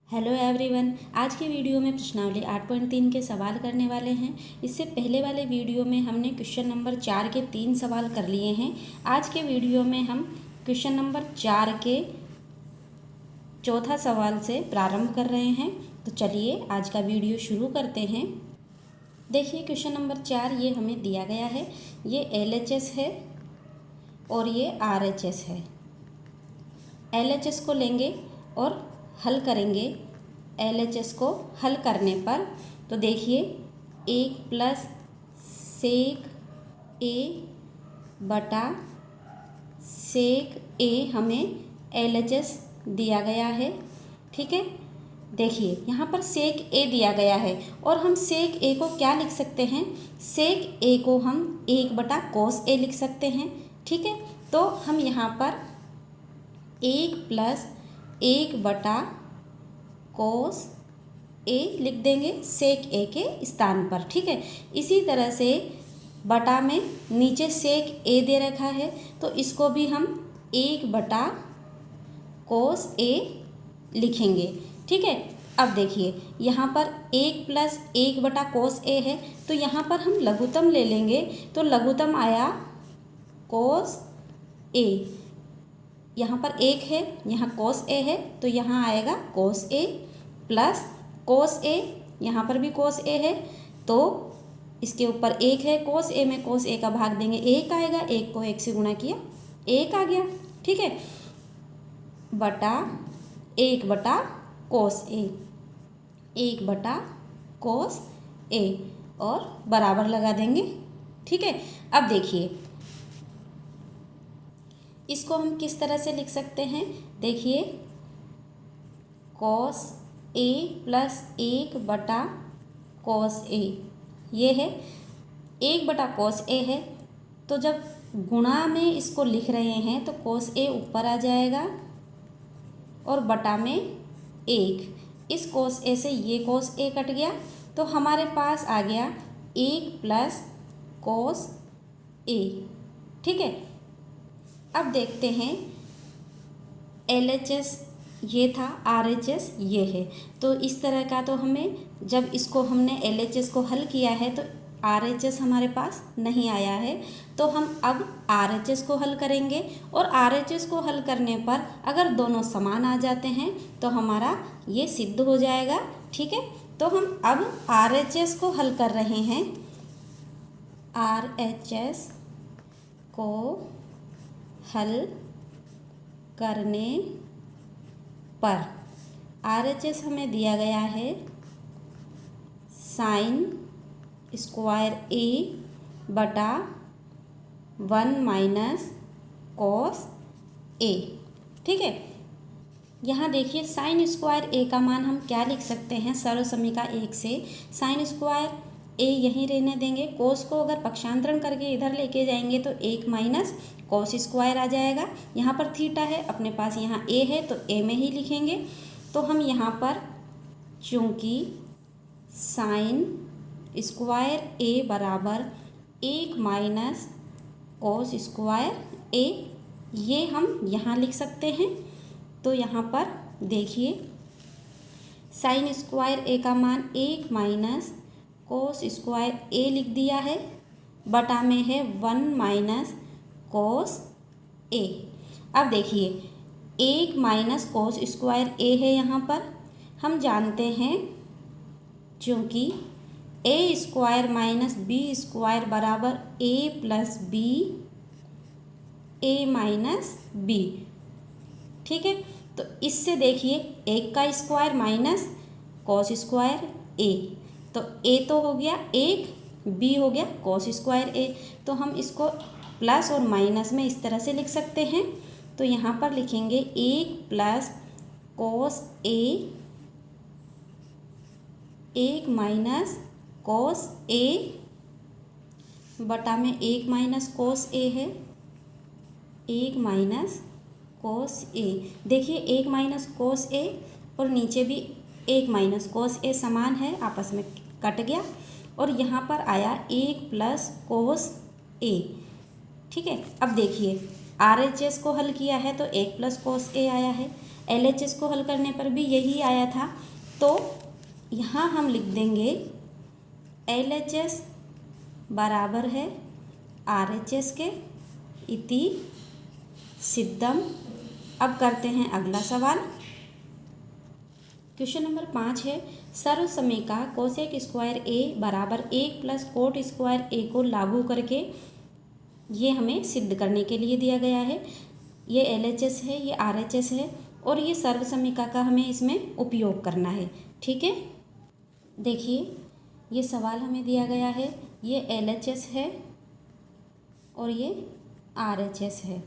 Hello everyone, आज की video में प्रश्नावली 8.3 के सवाल करने वाले हैं। इससे पहले वाले वीडियो में हमने क्वेश्चन नंबर 4 के 3 सवाल कर लिए हैं। आज के वीडियो में हम क्वेश्चन नंबर 4 के चौथा सवाल से प्रारंभ कर रहे हैं। तो चलिए आज का वीडियो शुरू करते हैं। देखिए क्वेश्चन नंबर 4 ये हमें दिया गया है। ये LHS है और ये RHS है। LHS को लेंगे और हल करेंगे। LHS को हल करने पर तो देखिए 1 प्लस सेक A बटा सेक A हमें LHS दिया गया है। ठीक है, देखिए यहाँ पर सेक A दिया गया है और हम सेक A को क्या लिख सकते हैं? सेक A को हम 1 बटा कोस A लिख सकते हैं। ठीक है, तो हम यहाँ पर 1 प्लस 1 बटा कोस A लिख देंगे सेक A के स्थान पर। ठीक है, इसी तरह से बटा में नीचे सेक A दे रखा है तो इसको भी हम 1 बटा कोस A लिखेंगे। ठीक है, अब देखिए यहाँ पर 1 प्लस 1 बटा कोस A है तो यहाँ पर हम लघुत्तम ले लेंगे। तो लघुत्तम आया कोस A, यहाँ पर 1 है, यहाँ कोस A है तो यहाँ आएगा कोस A प्लस कोस A, यहाँ पर भी कोस A है तो इसके ऊपर 1 है। कोस A में कोस A का भाग देंगे 1 आएगा, 1 को 1 से गुणा किया 1 आ गया। ठीक है, बटा 1 बटा कोस A, 1 बटा कोस A और बराबर लगा देंगे। ठीक है, अब देखिए इसको हम किस तरह से लिख सकते हैं? देखिए कोस A प्लस 1 बटा कोस A ये है, 1 बटा कोस A है तो जब गुणा में इसको लिख रहे हैं तो कोस A ऊपर आ जाएगा और बटा में 1, इस कोस A से ये कोस A कट गया तो हमारे पास आ गया 1 प्लस कोस A। ठीक है, अब देखते हैं LHS ये था, RHS ये है। तो इस तरह का तो हमें जब इसको हमने LHS को हल किया है तो RHS हमारे पास नहीं आया है तो हम अब RHS को हल करेंगे और RHS को हल करने पर अगर दोनों समान आ जाते हैं तो हमारा ये सिद्ध हो जाएगा। ठीक है, तो हम अब RHS को हल कर रहे हैं। RHS को हल करने पर RHS हमें दिया गया है साइन स्क्वायर A बटा 1 माइनस कोस A। ठीक है, यहाँ देखिए साइन स्क्वायर A का मान हम क्या लिख सकते हैं? सर्वसमीका 1 से साइन स्क्वायर A यहीं रहने देंगे, कोस को अगर पक्षांतरण करके इधर लेके जाएंगे तो 1 माइनस कोस स्क्वायर आ जाएगा। यहाँ पर थीटा है, अपने पास यहाँ A है तो A में ही लिखेंगे। तो हम यहाँ पर चूँकि साइन स्क्वायर A बराबर 1 माइनस कोस स्क्वायर A ये हम यहाँ लिख सकते हैं। तो यहाँ पर देखिए साइन स्क्वायर A का मान 1 माइनस कोस स्क्वायर A लिख दिया है, बटा में है 1 माइनस कोस A। अब देखिए 1 माइनस कोस स्क्वायर A है, यहाँ पर हम जानते हैं क्योंकि A square minus B square बराबर A plus B A minus B। ठीक है, तो इससे देखिए 1 का square minus cos square A, तो A तो हो गया 1, B हो गया कोस स्क्वायर A। तो हम इसको प्लस और माइनस में इस तरह से लिख सकते हैं। तो यहाँ पर लिखेंगे 1 plus cos A 1 minus cos A बटा में 1 माइनस कोस A है, 1 माइनस कोस A। देखिए 1 माइनस कोस A और नीचे भी 1 माइनस कोस A समान है, आपस में कट गया और यहाँ पर आया 1 प्लस कोस A। ठीक है, अब देखिए RHS को हल किया है तो 1 प्लस कोस A आया है। LHS को हल करने पर भी यही आया था। तो यहाँ हम लिख देंगे LHS बराबर है RHS के इति सिद्धम। अब करते हैं अगला सवाल। क्वेश्चन नंबर 5 है, सर्व समीका कोसेक स्क्वायर ए बराबर 1 प्लस कोट स्क्वायर ए को लागू करके ये हमें सिद्ध करने के लिए दिया गया है। ये LHS है, ये RHS है और ये सर्व समीका का हमें इसमें उपयोग करना है। ठीक है, देखिए ये सवाल हमें दिया गया है, ये LHS है और ये RHS है।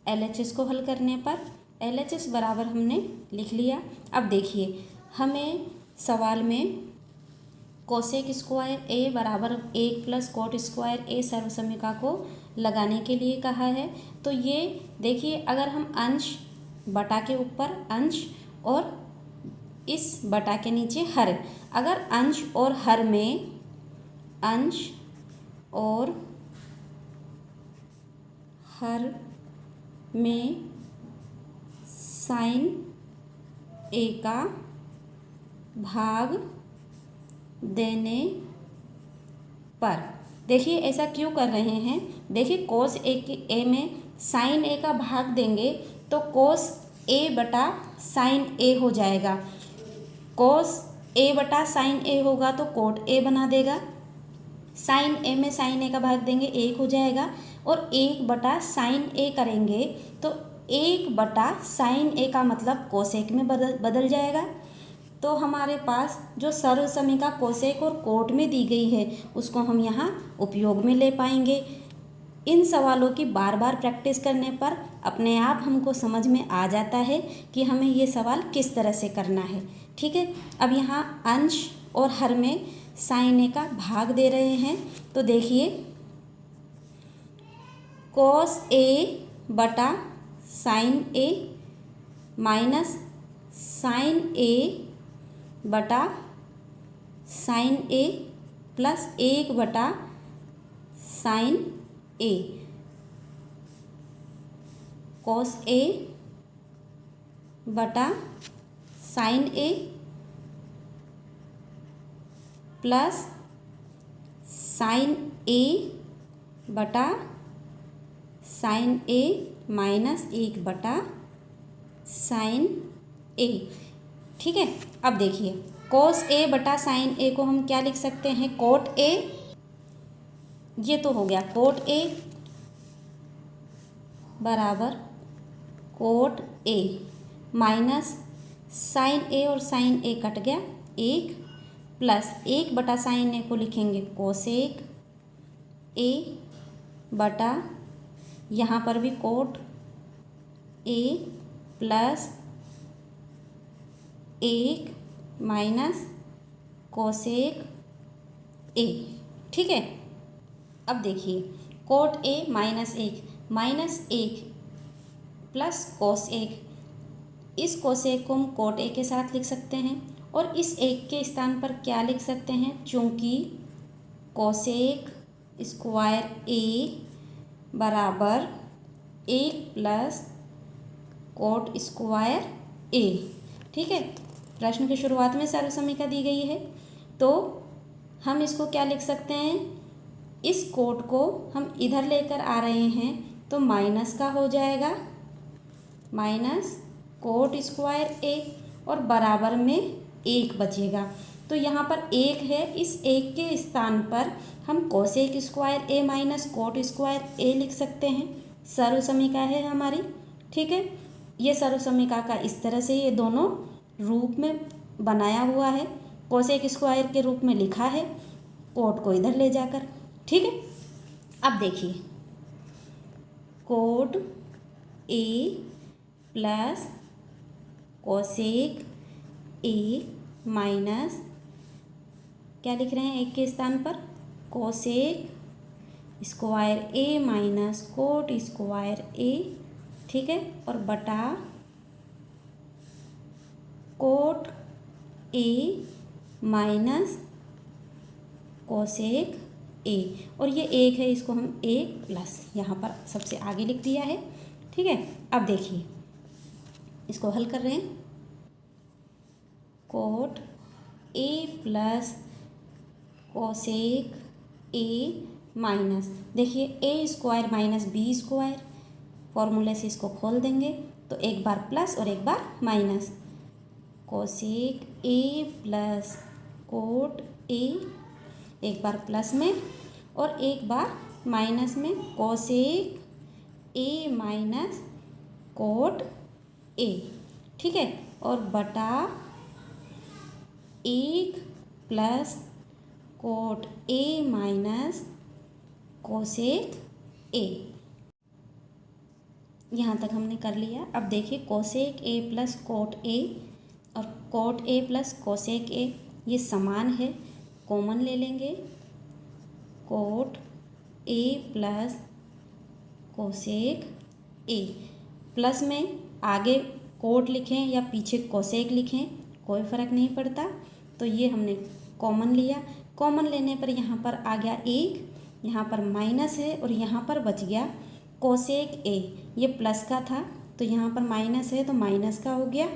LHS को हल करने पर LHS बराबर हमने लिख लिया। अब देखिए हमें सवाल में कोसेक स्क्वायर ए बराबर 1 प्लस कोट स्क्वायर ए सर्व समीका को लगाने के लिए कहा है। तो ये देखिए, अगर हम अंश बटा के ऊपर अंश और इस बटा के नीचे हर, अगर अंश और हर में अंश और हर में साइन ए का भाग देने पर, देखिए ऐसा क्यों कर रहे हैं, देखिए कोस ए में साइन ए का भाग देंगे तो कोस ए बटा साइन ए हो जाएगा। कोस ए बटा साइन ए होगा तो कोट ए बना देगा। साइन ए में साइन ए का भाग देंगे 1 हो जाएगा और 1 बटा साइन ए करेंगे तो 1 बटा साइन ए का मतलब कोसेक में बदल जाएगा। तो हमारे पास जो सर्व समीका कोसेक और कोट में दी गई है उसको हम यहाँ उपयोग में ले पाएंगे। इन सवालों की बार बार प्रैक्टिस करने पर अपने आप हमको समझ में आ जाता है कि हमें ये सवाल किस तरह से करना है। ठीक है, अब यहाँ अंश और हर में साइन ए का भाग दे रहे हैं तो देखिए कोस ए बटा साइन ए माइनस साइन ए बटा साइन ए प्लस 1 बटा साइन ए, कोस ए बटा साइन ए प्लस साइन ए बटा साइन ए माइनस 1 बटा साइन ए। ठीक है, अब देखिए कोस ए बटा साइन ए को हम क्या लिख सकते हैं, कोट ए, ये तो हो गया कोट ए बराबर कोट ए माइनस साइन ए और साइन ए कट गया 1 प्लस 1 बटा साइन ए को लिखेंगे कोसेक ए बटा यहाँ पर भी coat A plus 1 minus cosec ए। ठीक है, अब देखिए coat A minus 1 plus cos 1, इस कोसेक को हम कोट ए के साथ लिख सकते हैं और इस 1 के स्थान पर क्या लिख सकते हैं, चूँकि कोसेक स्क्वायर ए बराबर 1 प्लस कोट स्क्वायर ए। ठीक है, प्रश्न की शुरुआत में सर्व समीका दी गई है तो हम इसको क्या लिख सकते हैं, इस कोट को हम इधर लेकर आ रहे हैं तो माइनस का हो जाएगा, माइनस कोट स्क्वायर ए और बराबर में 1 बचेगा। तो यहाँ पर 1 है, इस 1 के स्थान पर हम कोसेक स्क्वायर ए माइनस कोट स्क्वायर ए लिख सकते हैं। सर्व समीका है हमारी। ठीक है, ये सर्व समीका का इस तरह से ये दोनों रूप में बनाया हुआ है, कोसेक स्क्वायर के रूप में लिखा है, कोट को इधर ले जाकर। ठीक है, अब देखिए coat A plus cosec A minus क्या लिख रहे हैं 1 के स्थान पर, कोसेक स्क्वायर ए माइनस कोट स्क्वायर ए। ठीक है, और बटा कोट ए माइनस कोसेक ए, और ये 1 है, इसको हम 1 प्लस यहाँ पर सबसे आगे लिख दिया है। ठीक है, अब देखिए इसको हल कर रहे हैं। Coat A plus cosec A minus, देखिए ए स्क्वायर माइनस बी स्क्वायर, फॉर्मूले से इसको खोल देंगे तो एक बार प्लस और एक बार minus. Cosec A plus cot A, एक बार प्लस में और एक बार माइनस में, cosec A minus cot A, ठीक है। और बटा एक plus cot A minus cosec A. यहाँ तक हमने कर लिया। अब देखिए cosec A plus cot A और cot A plus cosec A ये समान है, कॉमन ले लेंगे। Cot A plus cosec A, plus में आगे कोट लिखें या पीछे कोसेक लिखें कोई फ़र्क नहीं पड़ता। तो ये हमने कॉमन लिया, कॉमन लेने पर यहाँ पर आ गया एक, यहाँ पर माइनस है और यहाँ पर बच गया कोसेक ए। ये प्लस का था तो यहाँ पर माइनस है तो माइनस का हो गया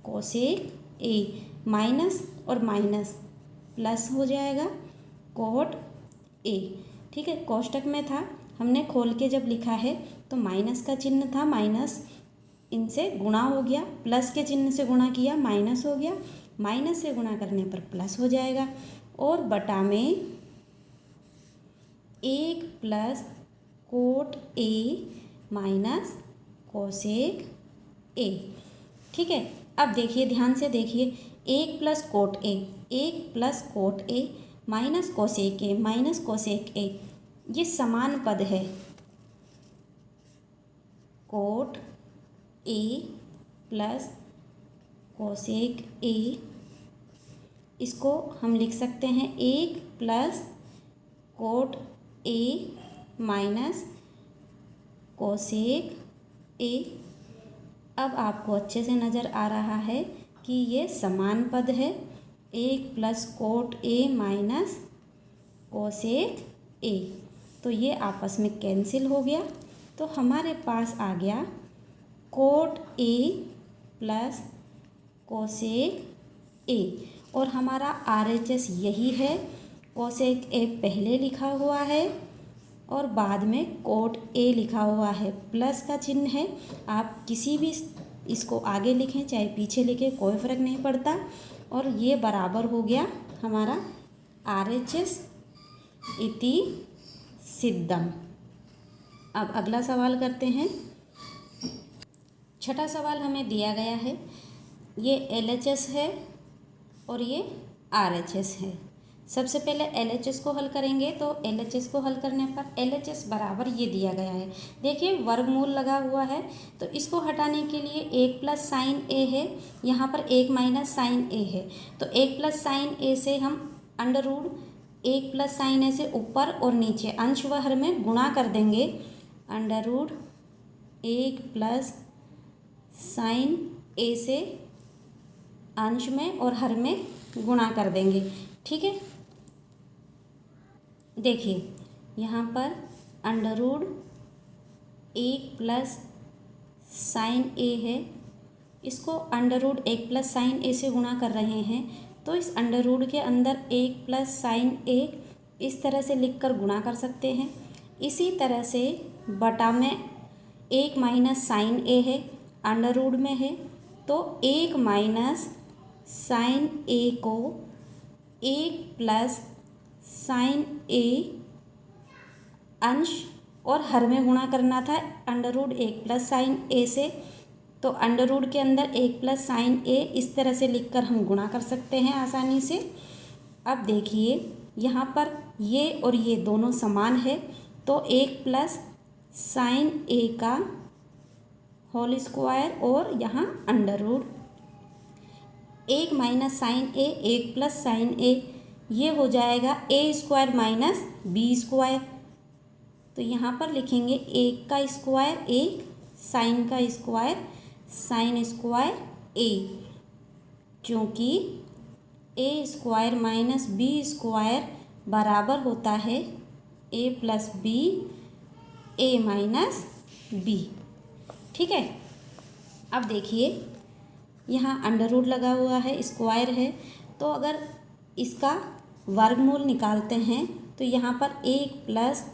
कोसेक ए, माइनस और माइनस प्लस हो जाएगा कोट ए, ठीक है। कोष्टक में था, हमने खोल के जब लिखा है तो माइनस का चिन्ह था, माइनस इनसे गुणा हो गया, प्लस के चिन्ह से गुणा किया माइनस हो गया, माइनस से गुणा करने पर प्लस हो जाएगा। और बटा में एक plus cot A minus cosec ए, ठीक है। अब देखिए ध्यान से देखिए, एक प्लस कोट ए, एक plus cot A minus cosec A minus cosec A, ये समान पद है। कोट ए प्लस कोसेक ए, इसको हम लिख सकते हैं एक plus cot A minus cosec ए। अब आपको अच्छे से नज़र आ रहा है कि ये समान पद है, एक plus cot A minus cosec ए, तो ये आपस में कैंसिल हो गया। तो हमारे पास आ गया कोट ए प्लस कोसेक ए, और हमारा RHS यही है। कोसेक ए पहले लिखा हुआ है और बाद में कोट ए लिखा हुआ है, प्लस का चिन्ह है। आप किसी भी इसको आगे लिखें चाहे पीछे लिखें कोई फ़र्क नहीं पड़ता। और ये बराबर हो गया हमारा RHS इति सिद्धम। अब अगला सवाल करते हैं। छठा सवाल हमें दिया गया है, ये LHS है और ये RHS है। सबसे पहले LHS को हल करेंगे तो LHS को हल करने पर LHS बराबर ये दिया गया है, देखिए वर्गमूल लगा हुआ है। तो इसको हटाने के लिए एक प्लस साइन ए है, यहाँ पर एक माइनस साइन ए है, तो एक प्लस साइन ए से हम अंडर रूट एक प्लस साइन ए से ऊपर और नीचे अंश व हर में गुणा कर देंगे। अंडर रूट एक प्लस साइन ए से अंश में और हर में गुणा कर देंगे, ठीक है। देखिए यहाँ पर अंडर रूट एक प्लस साइन ए है, इसको अंडर रूट एक प्लस साइन ए से गुणा कर रहे हैं, तो इस अंडर रूट के अंदर एक प्लस साइन ए इस तरह से लिखकर गुणा कर सकते हैं। इसी तरह से बटा में एक माइनस साइन ए है, अंडर रूट में है, तो एक माइनस साइन ए को एक प्लस साइन ए अंश और हर में गुणा करना था अंडर रूट एक प्लस साइन ए से, तो अंडर रूट के अंदर एक प्लस साइन ए इस तरह से लिखकर हम गुणा कर सकते हैं आसानी से। अब देखिए यहाँ पर ये और ये दोनों समान है, तो एक प्लस साइन ए का होल स्क्वायर और यहाँ अंडर रूट एक माइनस साइन ए एक प्लस साइन ए, ये हो जाएगा ए स्क्वायर माइनस बी स्क्वायर। तो यहाँ पर लिखेंगे एक का स्क्वायर एक, साइन का स्क्वायर साइन स्क्वायर ए, क्योंकि ए स्क्वायर माइनस बी स्क्वायर बराबर होता है ए प्लस बी ए माइनस बी, ठीक है। अब देखिए यहाँ अंडर रूट लगा हुआ है, स्क्वायर है, तो अगर इसका वर्गमूल निकालते हैं तो यहाँ पर 1 प्लस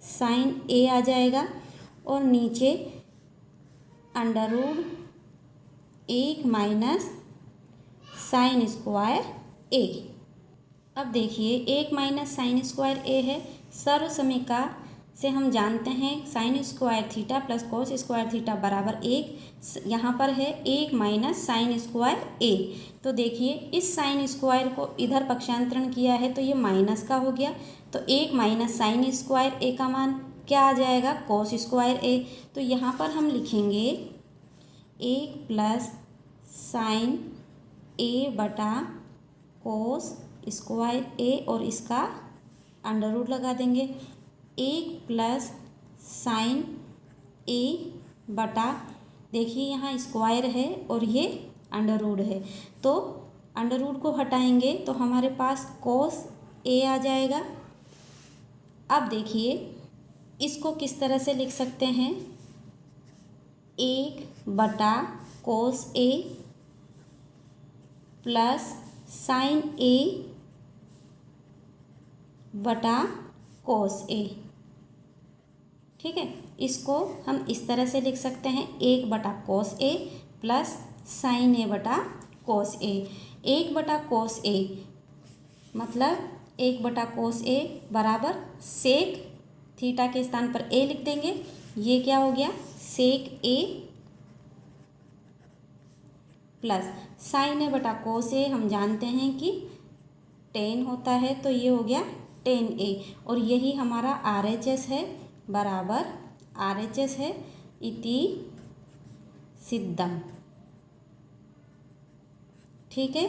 साइन ए आ जाएगा और नीचे under root 1 minus sine square A. अब देखिए 1 माइनस साइन स्क्वायर ए है, सर्वसमीका से हम जानते हैं sine square theta plus cos square theta बराबर 1। यहाँ पर है 1 माइनस साइन स्क्वायर ए, तो देखिए इस साइन स्क्वायर को इधर पक्षांतरण किया है तो ये माइनस का हो गया, तो 1 माइनस साइन स्क्वायर ए का मान क्या आ जाएगा, कोस स्क्वायर ए। तो यहाँ पर हम लिखेंगे 1 प्लस साइन ए बटा कोस स्क्वायर ए और इसका अंडर रूट लगा देंगे। 1 प्लस साइन ए बटा, देखिए यहाँ स्क्वायर है और ये अंडर रूट है, तो अंडर रूट को हटाएंगे तो हमारे पास कोस ए आ जाएगा। अब देखिए इसको किस तरह से लिख सकते हैं, 1 बटा कोस ए प्लस साइन ए बटा कोस ए। ठीक है, इसको हम इस तरह से लिख सकते हैं 1 बटा कोस ए प्लस साइन ए बटा कोस ए। 1 बटा कोस ए मतलब 1 बटा कोस ए बराबर सेक थीटा के स्थान पर ए लिख देंगे, ये क्या हो गया सेक ए प्लस साइन ए बटा कोस ए, हम जानते हैं कि टेन होता है तो ये हो गया टेन ए, और यही हमारा RHS है बराबर RHS है इति सिद्धम। ठीक है,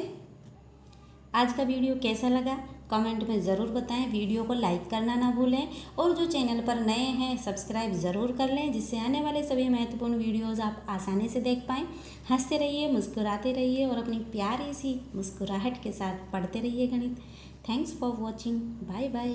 आज का वीडियो कैसा लगा कमेंट में ज़रूर बताएं, वीडियो को लाइक करना ना भूलें और जो चैनल पर नए हैं सब्सक्राइब ज़रूर कर लें, जिससे आने वाले सभी महत्वपूर्ण वीडियोज़ आप आसानी से देख पाएँ। हंसते रहिए, मुस्कुराते रहिए और अपनी प्यारी सी मुस्कुराहट के साथ पढ़ते रहिए गणित। Thanks for watching, bye bye.